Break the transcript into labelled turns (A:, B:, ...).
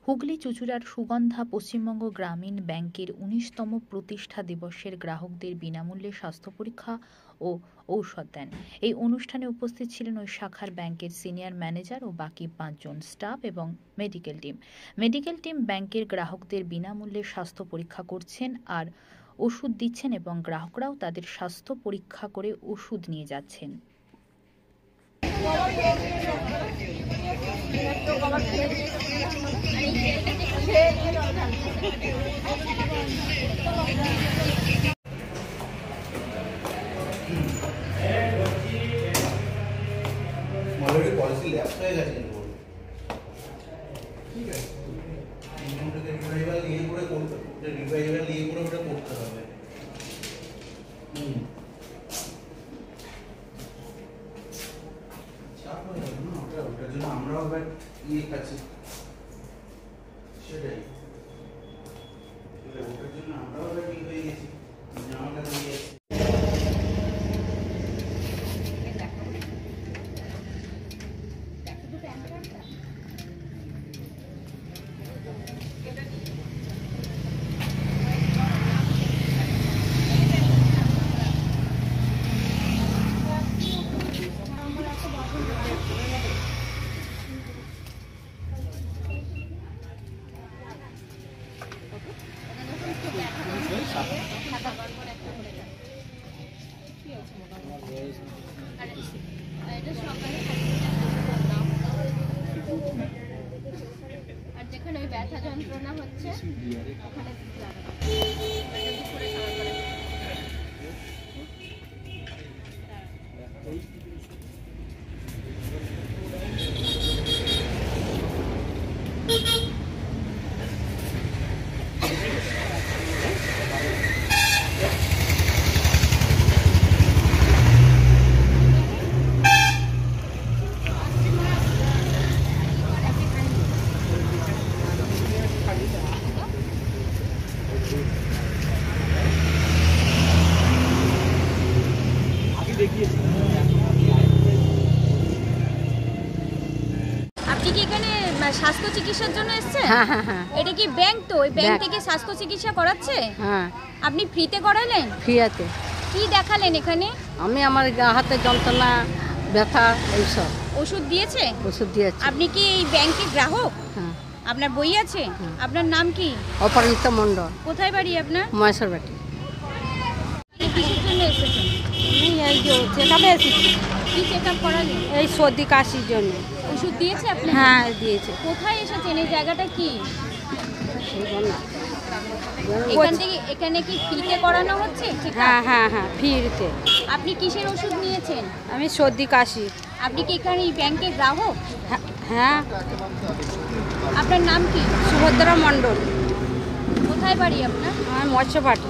A: হুগলি চুঁচুড়ার সুগন্ধা পশ্চিমবঙ্গ গ্রামীণ ব্যাংকের ১৯তম প্রতিষ্ঠা দিবসের গ্রাহকদের বিনামূল্যে স্বাস্থ্য পরীক্ষা ও ঔষধ দেন। এই অনুষ্ঠানে উপস্থিত ছিলেন ওই শাখার ব্যাংকের সিনিয়র ম্যানেজার ও বাকি ৫ জন স্টাফ এবং মেডিকেল টিম ব্যাংকের গ্রাহকদের বিনামূল্যে স্বাস্থ্য পরীক্ষা করছেন আর ওষুধ দিচ্ছেন এবং গ্রাহকরাও তাদের স্বাস্থ্য পরীক্ষা করে ওষুধ নিয়ে যাচ্ছেন।
B: পলিসি ল্যাপস হয়ে গেছে ঠিক আছে, রিভাইভাল নিয়ে করে করতে ওটা করতে হবে। চাপ হয়ে যাবে না ওটার জন্য আমরাও আবার খাচ্ছি, সেটাই ওটার জন্য আমরাও আবার হয়ে গেছি, আমার কাছে নিয়ে যাচ্ছি।
C: আর যেখানে ওই ব্যথা যন্ত্রণা হচ্ছে ওখানে আপনি কি এখানে স্বাস্থ্য চিকিৎসার জন্য এসেছেন?
D: হ্যাঁ।
C: এটা কি ব্যাংক? তো ওই ব্যাংক থেকে স্বাস্থ্য চিকিৎসা করাচ্ছে?
D: হ্যাঁ।
C: আপনি ফ্রিতে করালেন?
D: ফ্রিতে।
C: কি দেখালেন এখানে?
D: আমি আমার হাতে যন্ত্রণা, ব্যথা এইসব।
C: ওষুধ দিয়েছে?
D: ওষুধ দিয়েছে।
C: আপনি কি এই ব্যাংকের গ্রাহক?
D: হ্যাঁ।
C: আপনার বই আছে? আপনার নাম কি?
D: অপরাজিতা মণ্ডল।
C: কোথায় বাড়ি আপনার?
D: মহেশ্বরবাটি।
C: কিসের জন্য এসেছেন?
D: এই যে চেকআপে এসেছি।
C: কি চেকআপ করালেন?
D: এই সর্দি কাশির জন্য।
C: ওষুধ দিয়েছে আপনি?
D: হ্যাঁ দিয়েছে।
C: কোথায় এসেছেন? এই জায়গাটা কি? এখানে কি ফ্রিতে করানো হচ্ছে?
D: হ্যাঁ ফ্রিতে।
C: আপনি কিসের ওষুধ নিয়েছেন?
D: আমি সর্দি কাশি।
C: আপনি কি এখানে এই ব্যাংকের গ্রাহক?
D: হ্যাঁ।
C: আপনার নাম কি?
D: সুভদ্রা মণ্ডল।
C: কোথায় বাড়ি আপনার?
D: আমার মৎস্যবাটি।